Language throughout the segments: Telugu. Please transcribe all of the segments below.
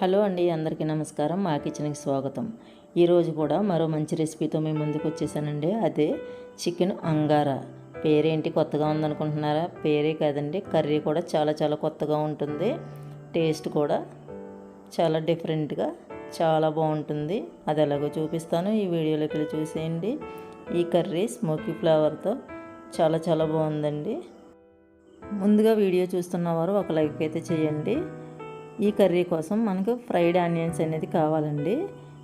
హలో అండి, అందరికీ నమస్కారం. మా కిచెన్కి స్వాగతం. ఈరోజు కూడా మరో మంచి రెసిపీతో మీ ముందుకు వచ్చేసానండి. అదే చికెన్ అంగారా. పేరేంటి కొత్తగా ఉందనుకుంటున్నారా? పేరే కాదండి, కర్రీ కూడా చాలా చాలా కొత్తగా ఉంటుంది. టేస్ట్ కూడా చాలా డిఫరెంట్గా చాలా బాగుంటుంది. అది ఎలాగో చూపిస్తాను, ఈ వీడియోలోకి వెళ్ళి చూసేయండి. ఈ కర్రీ స్మోకీ ఫ్లేవర్తో చాలా చాలా బాగుందండి. ముందుగా వీడియో చూస్తున్నవారు ఒక లైక్ అయితే చేయండి. ఈ కర్రీ కోసం మనకు ఫ్రైడ్ ఆనియన్స్ అనేది కావాలండి.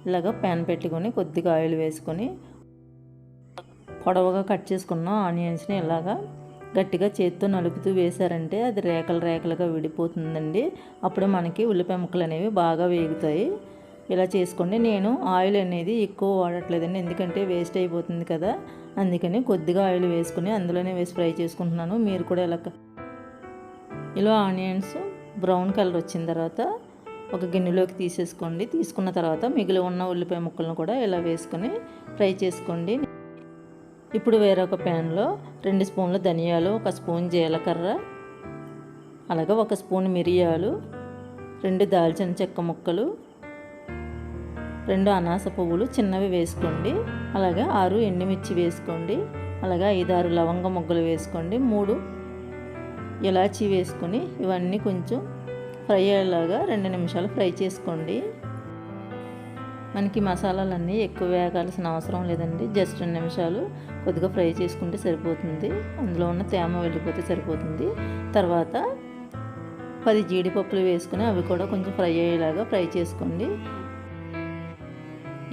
ఇలాగ ప్యాన్ పెట్టుకొని కొద్దిగా ఆయిల్ వేసుకొని పొడవుగా కట్ చేసుకున్న ఆనియన్స్ని ఇలాగా గట్టిగా చేత్తో నలుపుతూ వేశారంటే అది రేకలు రేకలుగా విడిపోతుందండి. అప్పుడు మనకి ఉల్లిపాయ ముక్కలు అనేవి బాగా వేగుతాయి. ఇలా చేసుకోండి. నేను ఆయిల్ అనేది ఎక్కువ వాడట్లేదండి, ఎందుకంటే వేస్ట్ అయిపోతుంది కదా. అందుకని కొద్దిగా ఆయిల్ వేసుకుని అందులోనే వేసి ఫ్రై చేసుకుంటున్నాను. మీరు కూడా ఇలా ఆనియన్స్ బ్రౌన్ కలర్ వచ్చిన తర్వాత ఒక గిన్నెలోకి తీసేసుకోండి. తీసుకున్న తర్వాత మిగిలి ఉన్న ఉల్లిపాయ ముక్కలను కూడా ఇలా వేసుకొని ఫ్రై చేసుకోండి. ఇప్పుడు వేరొక ప్యాన్లో 2 స్పూన్ల ధనియాలు, 1 స్పూన్ జీలకర్ర, అలాగే 1 స్పూన్ మిరియాలు, 2 దాల్చిన చెక్క ముక్కలు, 2 అనాస పువ్వులు చిన్నవి వేసుకోండి. అలాగే 6 ఎండుమిర్చి వేసుకోండి. అలాగే 5-6 లవంగ మొగ్గలు వేసుకోండి. 3 ఇలాచీ వేసుకొని ఇవన్నీ కొంచెం ఫ్రై అయ్యేలాగా 2 నిమిషాలు ఫ్రై చేసుకోండి. మనకి మసాలాలన్నీ ఎక్కువ వేగాల్సిన అవసరం లేదండి. జస్ట్ 2 నిమిషాలు కొద్దిగా ఫ్రై చేసుకుంటే సరిపోతుంది. అందులో ఉన్న తేమ వెళ్ళిపోతే సరిపోతుంది. తర్వాత 10 జీడిపప్పులు వేసుకుని అవి కూడా కొంచెం ఫ్రై అయ్యేలాగా ఫ్రై చేసుకోండి.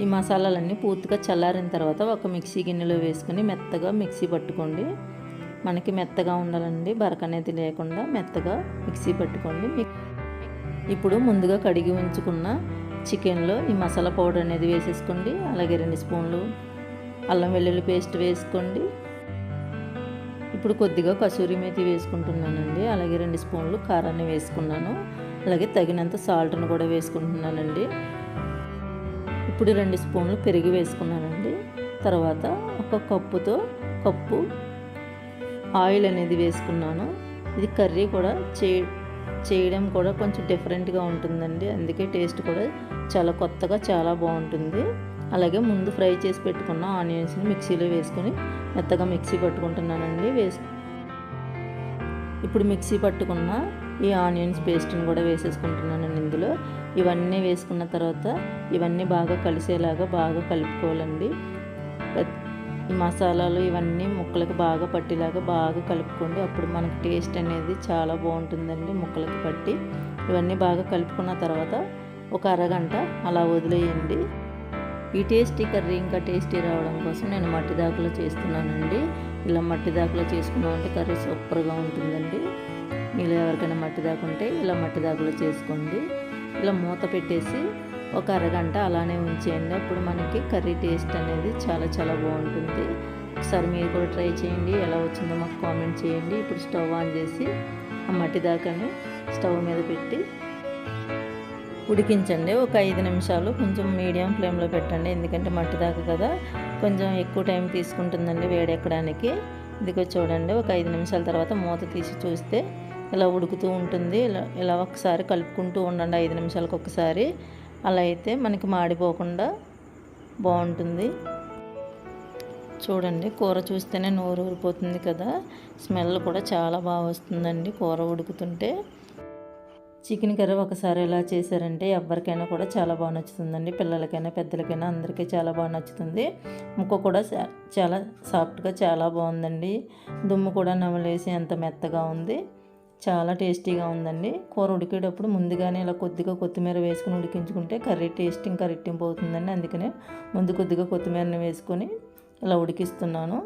ఈ మసాలాలన్నీ పూర్తిగా చల్లారిన తర్వాత ఒక మిక్సీ గిన్నెలో వేసుకుని మెత్తగా మిక్సీ పట్టుకోండి. మనకి మెత్తగా ఉండాలండి, బరక అనేది లేకుండా మెత్తగా మిక్సీ పట్టుకోండి. ఇప్పుడు ముందుగా కడిగి ఉంచుకున్న చికెన్లో ఈ మసాలా పౌడర్ అనేది వేసేసుకోండి. అలాగే 2 స్పూన్లు అల్లం వెల్లుల్లి పేస్ట్ వేసుకోండి. ఇప్పుడు కొద్దిగా కసూరి మేతి వేసుకుంటున్నానండి. అలాగే 2 స్పూన్లు కారాన్ని వేసుకున్నాను. అలాగే తగినంత సాల్ట్ను కూడా వేసుకుంటున్నానండి. ఇప్పుడు 2 స్పూన్లు పెరుగు వేసుకున్నానండి. తర్వాత ఒక కప్పు ఆయిల్ అనేది వేసుకున్నాను. ఇది కర్రీ కూడా చేయడం కూడా కొంచెం డిఫరెంట్గా ఉంటుందండి, అందుకే టేస్ట్ కూడా చాలా కొత్తగా చాలా బాగుంటుంది. అలాగే ముందు ఫ్రై చేసి పెట్టుకున్న ఆనియన్స్ని మిక్సీలో వేసుకొని మెత్తగా మిక్సీ పట్టుకుంటున్నానండి. ఇప్పుడు మిక్సీ పట్టుకున్న ఈ ఆనియన్స్ పేస్ట్ని కూడా వేసేసుకుంటున్నానండి ఇందులో. ఇవన్నీ వేసుకున్న తర్వాత ఇవన్నీ బాగా కలిసేలాగా బాగా కలుపుకోవాలండి. ఈ మసాలాలు ఇవన్నీ ముక్కలకు బాగా పట్టేలాగా బాగా కలుపుకోండి. అప్పుడు మనకు టేస్ట్ అనేది చాలా బాగుంటుందండి ముక్కలకు పట్టి. ఇవన్నీ బాగా కలుపుకున్న తర్వాత ఒక అరగంట అలా వదిలేయండి. ఈ టేస్టీ కర్రీ ఇంకా టేస్టీ రావడం కోసం నేను మట్టి దాకలో చేస్తున్నానండి. ఇలా మట్టి దాకలో చేసుకున్నామంటే కర్రీ సూపర్గా ఉంటుందండి. మీలో ఎవరికైనా మట్టి దాకుంటే ఇలా మట్టి దాకలో చేసుకోండి. ఇలా మూత పెట్టేసి ఒక అరగంట అలానే ఉంచేయండి. అప్పుడు మనకి కర్రీ టేస్ట్ అనేది చాలా చాలా బాగుంటుంది. ఒకసారి మీరు కూడా ట్రై చేయండి. ఎలా వచ్చిందో మాకు కామెంట్ చేయండి. ఇప్పుడు స్టవ్ ఆన్ చేసి ఆ మట్టి దాకాని స్టవ్ మీద పెట్టి ఉడికించండి. ఒక 5 నిమిషాలు కొంచెం మీడియం ఫ్లేమ్లో పెట్టండి, ఎందుకంటే మట్టి దాకా కదా కొంచెం ఎక్కువ టైం తీసుకుంటుందండి వేడెక్కడానికి. ఇదిగో చూడండి, ఒక 5 నిమిషాల తర్వాత మూత తీసి చూస్తే ఇలా ఉడుకుతూ ఉంటుంది. ఇలా ఒకసారి కలుపుకుంటూ ఉండండి 5 నిమిషాలకు ఒకసారి. అలా అయితే మనకి మాడిపోకుండా బాగుంటుంది. చూడండి, కూర చూస్తేనే నోరు ఊరిపోతుంది కదా. స్మెల్ కూడా చాలా బాగా వస్తుందండి కూర ఉడుకుతుంటే. చికెన్ కర్రీ ఒకసారి ఎలా చేశారంటే ఎవరికైనా కూడా చాలా బాగా నచ్చుతుందండి. పిల్లలకైనా పెద్దలకైనా అందరికీ చాలా బాగా నచ్చుతుంది. ముక్క కూడా చాలా సాఫ్ట్గా చాలా బాగుందండి. దుమ్ము కూడా నమలేసి ఎంత మెత్తగా ఉంది, చాలా టేస్టీగా ఉందండి. కూర ఉడికేటప్పుడు ముందుగానే ఇలా కొద్దిగా కొత్తిమీర వేసుకుని ఉడికించుకుంటే కర్రీ టేస్ట్ ఇంకా రెట్టింపు అవుతుందండి. అందుకనే ముందు కొద్దిగా కొత్తిమీరని వేసుకొని ఇలా ఉడికిస్తున్నాను.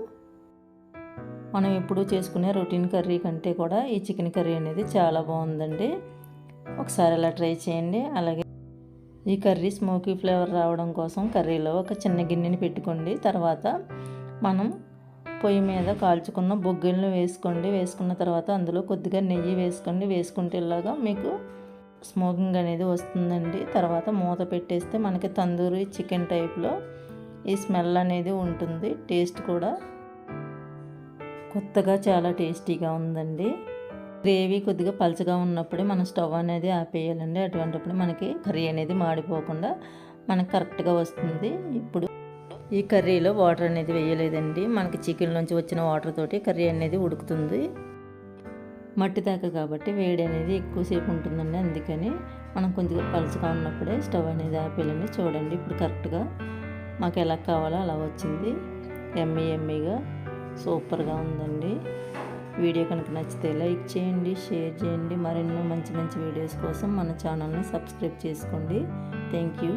మనం ఎప్పుడూ చేసుకునే రొటీన్ కర్రీ కంటే కూడా ఈ చికెన్ కర్రీ అనేది చాలా బాగుందండి. ఒకసారి అలా ట్రై చేయండి. అలాగే ఈ కర్రీ స్మోకీ ఫ్లేవర్ రావడం కోసం కర్రీలో ఒక చిన్న గిన్నెని పెట్టుకోండి. తర్వాత మనం పొయ్యి మీద కాల్చుకున్న బొగ్గిలను వేసుకోండి. వేసుకున్న తర్వాత అందులో కొద్దిగా నెయ్యి వేసుకోండి. వేసుకుంటే ఇలాగా మీకు స్మోకింగ్ అనేది వస్తుందండి. తర్వాత మూత పెట్టేస్తే మనకి తందూరి చికెన్ టైప్లో ఈ స్మెల్ అనేది ఉంటుంది. టేస్ట్ కూడా కొత్తగా చాలా టేస్టీగా ఉందండి. గ్రేవీ కొద్దిగా పలచగా ఉన్నప్పుడే మనం స్టవ్ అనేది ఆపేయాలండి. అటువంటిప్పుడు మనకి కర్రీ అనేది మాడిపోకుండా మనకు కరెక్ట్గా వస్తుంది. ఇప్పుడు ఈ కర్రీలో వాటర్ అనేది వేయలేదండి. మనకి చికెన్ నుంచి వచ్చిన వాటర్ తోటి కర్రీ అనేది ఉడుకుతుంది. మట్టి దాకా కాబట్టి వేడి అనేది ఎక్కువసేపు ఉంటుందండి. అందుకని మనం కొద్దిగా పలుచగా ఉన్నప్పుడే స్టవ్ అనేది ఆపేయాలండి. చూడండి ఇప్పుడు కరెక్ట్గా మాకు ఎలా కావాలో అలా వచ్చింది. ఎమ్మీగా సూపర్గా ఉందండి. వీడియో కనుక నచ్చితే లైక్ చేయండి, షేర్ చేయండి. మరెన్నో మంచి మంచి వీడియోస్ కోసం మన ఛానల్ని సబ్స్క్రైబ్ చేసుకోండి. Thank you.